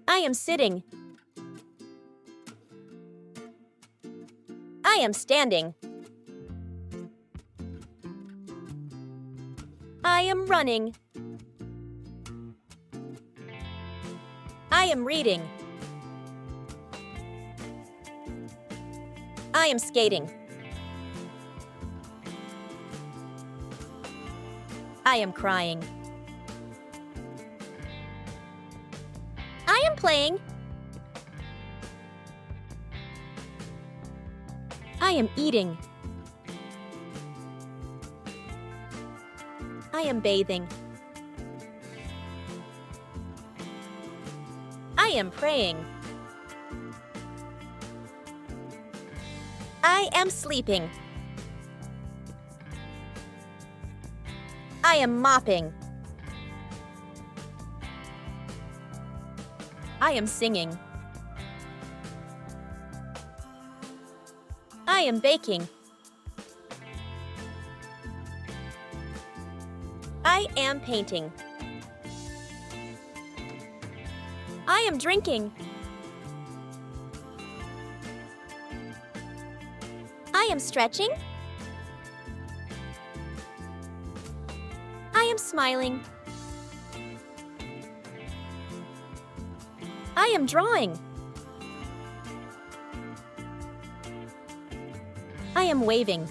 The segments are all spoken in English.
I am sitting. I am standing. I am running. I am reading. I am skating. I am crying. I am playing. I am eating. I am bathing. I am praying. I am sleeping. I am mopping. I am singing. I am baking. I am painting. I am drinking. I am stretching. I am smiling. I am drawing. I am waving.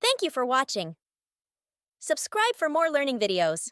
Thank you for watching. Subscribe for more learning videos.